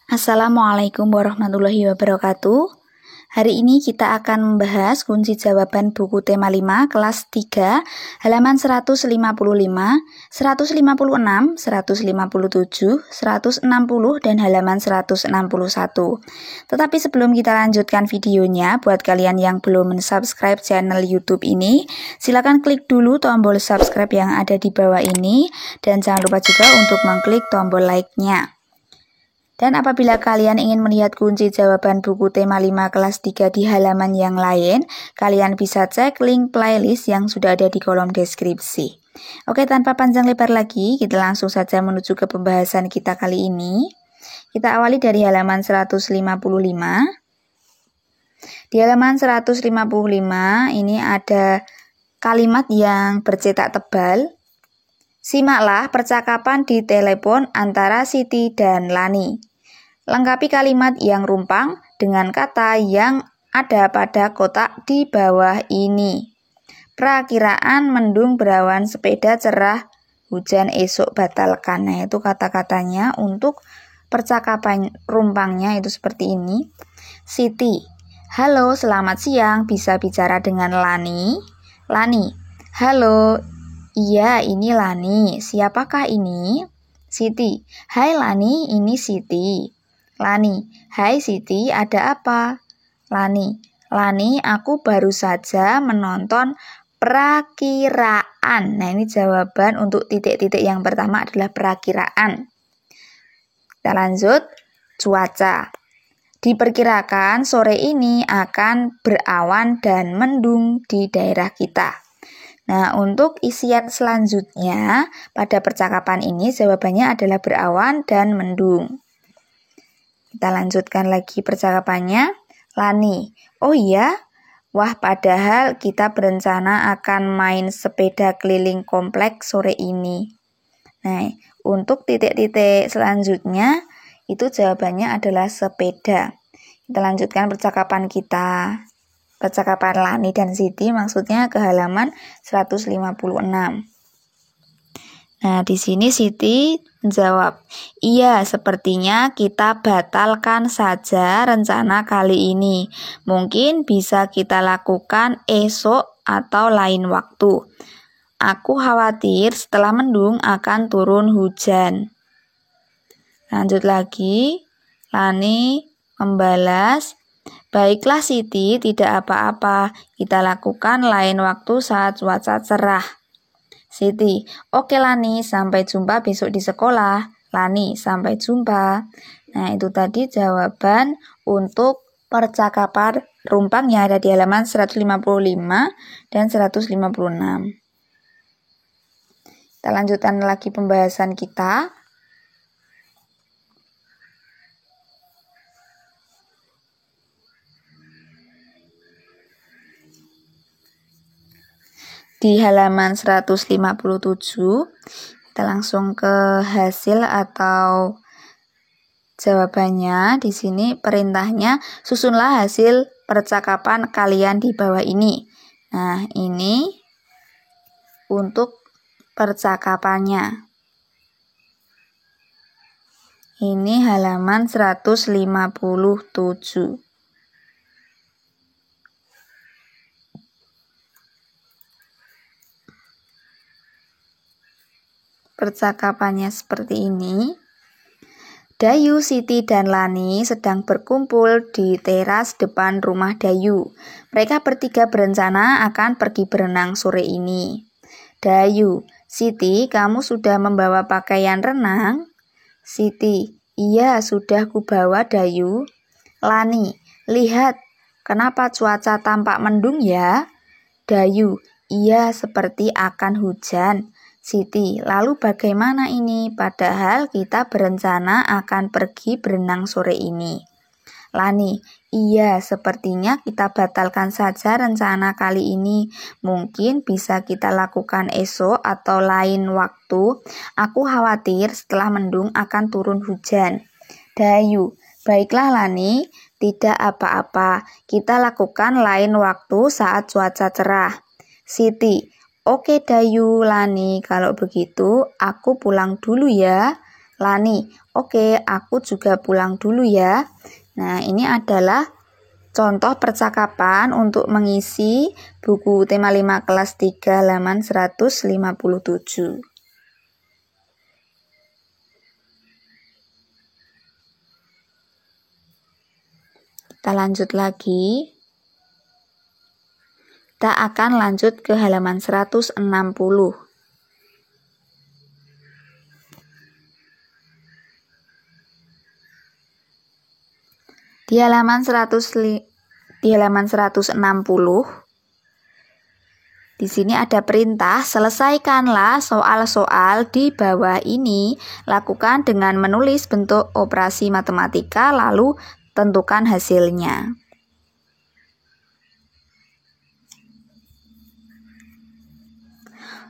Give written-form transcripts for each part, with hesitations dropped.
Assalamualaikum warahmatullahi wabarakatuh. Hari ini kita akan membahas kunci jawaban buku tema 5 kelas 3 halaman 155, 156, 157, 160 dan halaman 161. Tetapi sebelum kita lanjutkan videonya, buat kalian yang belum mensubscribe channel YouTube ini, silakan klik dulu tombol subscribe yang ada di bawah ini dan jangan lupa juga untuk mengklik tombol like-nya. Dan apabila kalian ingin melihat kunci jawaban buku tema 5 kelas 3 di halaman yang lain, kalian bisa cek link playlist yang sudah ada di kolom deskripsi. Oke, tanpa panjang lebar lagi, kita langsung saja menuju ke pembahasan kita kali ini. Kita awali dari halaman 155. Di halaman 155 ini ada kalimat yang bercetak tebal. Simaklah percakapan di telepon antara Siti dan Lani. Lengkapi kalimat yang rumpang dengan kata yang ada pada kotak di bawah ini. Perakiraan mendung berawan sepeda cerah, hujan esok batalkan. Nah, itu kata-katanya untuk percakapan rumpangnya itu seperti ini. Siti, halo selamat siang, bisa bicara dengan Lani? Lani, halo, iya ini Lani, siapakah ini? Siti, hai Lani, ini Siti. Lani, hai Siti, ada apa? Lani, aku baru saja menonton perakiraan. Nah, ini jawaban untuk titik-titik yang pertama adalah perakiraan. Kita lanjut, cuaca. Diperkirakan sore ini akan berawan dan mendung di daerah kita. Nah, untuk isian selanjutnya pada percakapan ini jawabannya adalah berawan dan mendung. Kita lanjutkan lagi percakapannya. Lani, oh iya? Wah, padahal kita berencana akan main sepeda keliling kompleks sore ini. Nah, untuk titik-titik selanjutnya, itu jawabannya adalah sepeda. Kita lanjutkan percakapan kita. Percakapan Lani dan Siti maksudnya ke halaman 156. Nah, di sini Siti menjawab, iya sepertinya kita batalkan saja rencana kali ini. Mungkin bisa kita lakukan esok atau lain waktu. Aku khawatir setelah mendung akan turun hujan. Lanjut lagi, Lani membalas, baiklah Siti, tidak apa-apa. Kita lakukan lain waktu saat cuaca cerah. Siti, oke Lani, sampai jumpa besok di sekolah. Lani, sampai jumpa. Nah, itu tadi jawaban untuk percakapan rumpang yang ada di halaman 155 dan 156. Kita lanjutkan lagi pembahasan kita. Di halaman 157, kita langsung ke hasil atau jawabannya. Di sini perintahnya, susunlah hasil percakapan kalian di bawah ini. Nah, ini untuk percakapannya. Ini halaman 157. Percakapannya seperti ini. Dayu, Siti, dan Lani sedang berkumpul di teras depan rumah Dayu. Mereka bertiga berencana akan pergi berenang sore ini. Dayu, Siti, kamu sudah membawa pakaian renang? Siti, iya sudah kubawa Dayu. Lani, lihat, kenapa cuaca tampak mendung ya? Dayu, iya seperti akan hujan. Siti, lalu bagaimana ini? Padahal kita berencana akan pergi berenang sore ini. Lani, iya sepertinya kita batalkan saja rencana kali ini. Mungkin bisa kita lakukan esok atau lain waktu. Aku khawatir setelah mendung akan turun hujan. Dayu, baiklah Lani, tidak apa-apa. Kita lakukan lain waktu saat cuaca cerah. Siti, oke Dayu, Lani, kalau begitu aku pulang dulu ya. Lani, oke, aku juga pulang dulu ya. Nah, ini adalah contoh percakapan untuk mengisi buku tema 5 kelas 3 halaman 157. Kita lanjut lagi. Kita akan lanjut ke halaman 160. Di halaman 160, di sini ada perintah, selesaikanlah soal-soal di bawah ini. Lakukan dengan menulis bentuk operasi matematika, lalu tentukan hasilnya.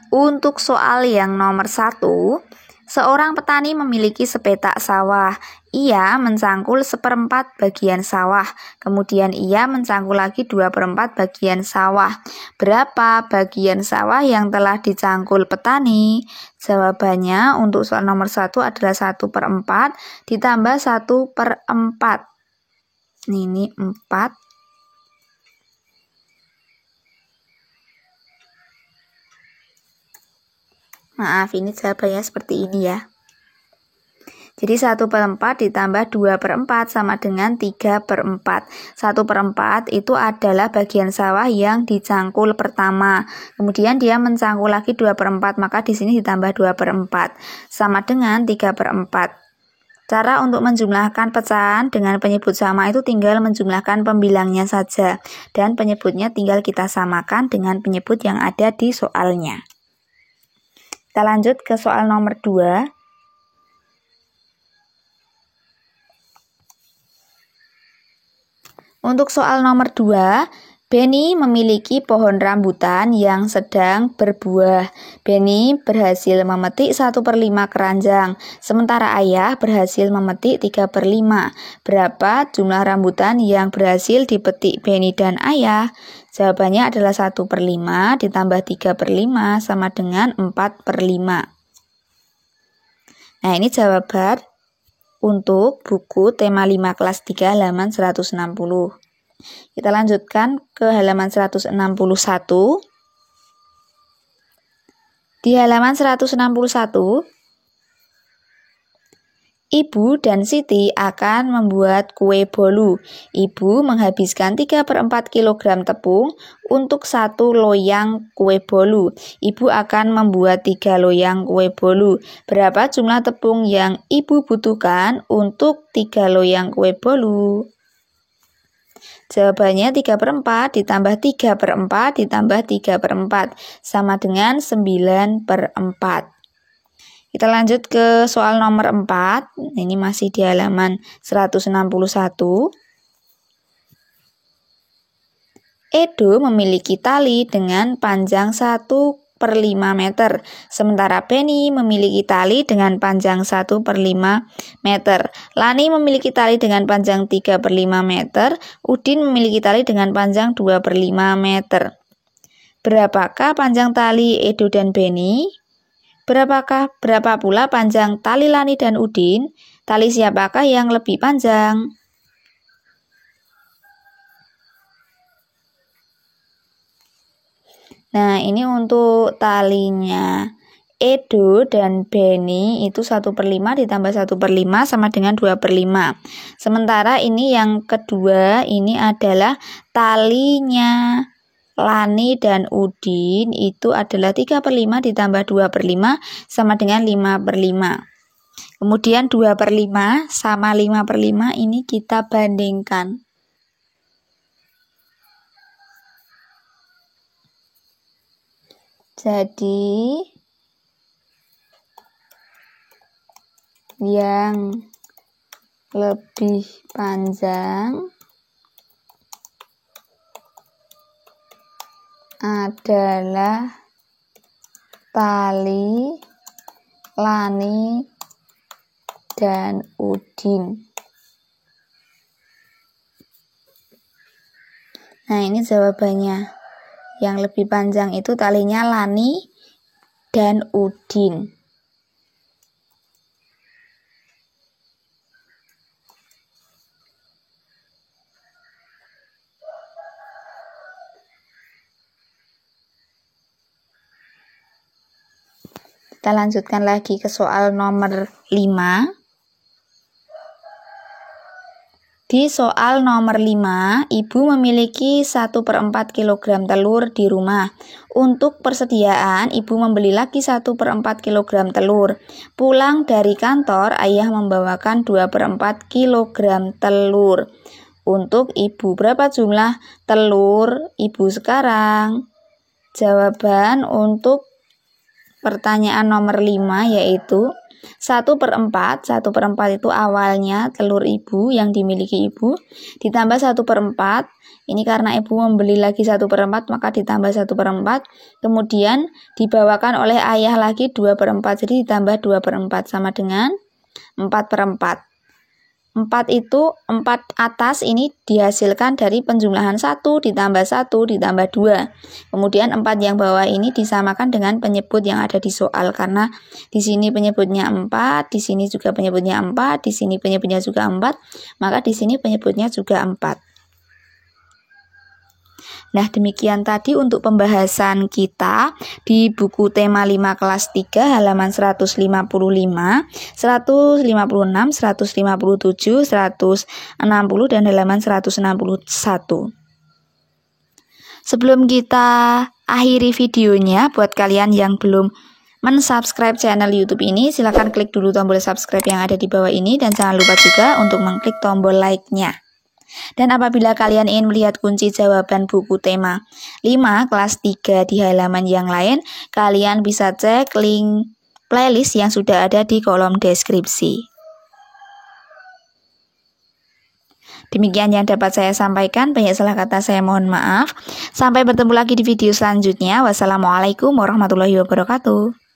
Untuk soal yang nomor 1, seorang petani memiliki sepetak sawah. Ia mencangkul 1/4 bagian sawah. Kemudian ia mencangkul lagi 2/4 bagian sawah. Berapa bagian sawah yang telah dicangkul petani? Jawabannya untuk soal nomor 1 adalah 1/4 ditambah 1/4. Ini 4. Maaf, ini jawabannya seperti ini ya. Jadi 1/4 ditambah 2/4 sama dengan 3/4. 1/4 itu adalah bagian sawah yang dicangkul pertama. Kemudian dia mencangkul lagi 2/4, maka di sini ditambah 2/4 sama dengan 3/4. Cara untuk menjumlahkan pecahan dengan penyebut sama itu tinggal menjumlahkan pembilangnya saja, dan penyebutnya tinggal kita samakan dengan penyebut yang ada di soalnya. Kita lanjut ke soal nomor 2. Untuk soal nomor 2, Benny memiliki pohon rambutan yang sedang berbuah. Benny berhasil memetik 1/5 keranjang, sementara ayah berhasil memetik 3/5. Berapa jumlah rambutan yang berhasil dipetik Benny dan ayah? Jawabannya adalah 1/5 ditambah 3/5 sama dengan 4/5. Nah, ini jawaban untuk buku tema 5 kelas 3 halaman 160. Kita lanjutkan ke halaman 161. Di halaman 161, Ibu dan Siti akan membuat kue bolu. Ibu menghabiskan 3/4 kg tepung untuk 1 loyang kue bolu. Ibu akan membuat 3 loyang kue bolu. Berapa jumlah tepung yang ibu butuhkan untuk 3 loyang kue bolu? Jawabannya 3/4 ditambah 3/4 ditambah 3/4 sama dengan 9/4. Kita lanjut ke soal nomor 4. Ini masih di halaman 161. Edo memiliki tali dengan panjang 1/5 meter, sementara Benny memiliki tali dengan panjang 1/5 meter. Lani memiliki tali dengan panjang 3/5 meter. Udin memiliki tali dengan panjang 2/5 meter. Berapakah panjang tali Edo dan Benny? Berapa pula panjang tali Lani dan Udin? Tali siapakah yang lebih panjang? Nah, ini untuk talinya Edo dan Benny itu 1/5 ditambah 1/5 sama dengan 2/5. Sementara ini yang kedua, ini adalah talinya Lani dan Udin itu adalah 3/5 ditambah 2/5 sama dengan 5/5. Kemudian 2/5 sama 5/5 ini kita bandingkan. Jadi yang lebih panjang adalah tali Lani dan Udin. Nah, ini jawabannya. Yang lebih panjang itu talinya Lani dan Udin. Kita lanjutkan lagi ke soal nomor 5. Di soal nomor 5, ibu memiliki 1/4 kg telur di rumah. Untuk persediaan, ibu membeli lagi 1/4 kg telur. Pulang dari kantor, ayah membawakan 2/4 kg telur. Untuk ibu, berapa jumlah telur ibu sekarang? Jawaban untuk pertanyaan nomor 5 yaitu 1/4 itu awalnya telur ibu yang dimiliki ibu, ditambah 1/4, ini karena ibu membeli lagi 1/4 maka ditambah 1/4, kemudian dibawakan oleh ayah lagi 2/4, jadi ditambah 2/4 sama dengan 4/4. 4 itu 4 atas ini dihasilkan dari penjumlahan 1 ditambah 1 ditambah 2. Kemudian 4 yang bawah ini disamakan dengan penyebut yang ada di soal, karena di sini penyebutnya 4, di sini juga penyebutnya 4, di sini penyebutnya juga 4, maka di sini penyebutnya juga 4. Nah, demikian tadi untuk pembahasan kita di buku tema 5 kelas 3 halaman 155, 156, 157, 160 dan halaman 161. Sebelum kita akhiri videonya, buat kalian yang belum mensubscribe channel YouTube ini, silahkan klik dulu tombol subscribe yang ada di bawah ini dan jangan lupa juga untuk mengklik tombol like-nya. Dan apabila kalian ingin melihat kunci jawaban buku tema 5 kelas 3 di halaman yang lain, kalian bisa cek link playlist yang sudah ada di kolom deskripsi. Demikian yang dapat saya sampaikan, banyak salah kata saya mohon maaf. Sampai bertemu lagi di video selanjutnya. Wassalamualaikum warahmatullahi wabarakatuh.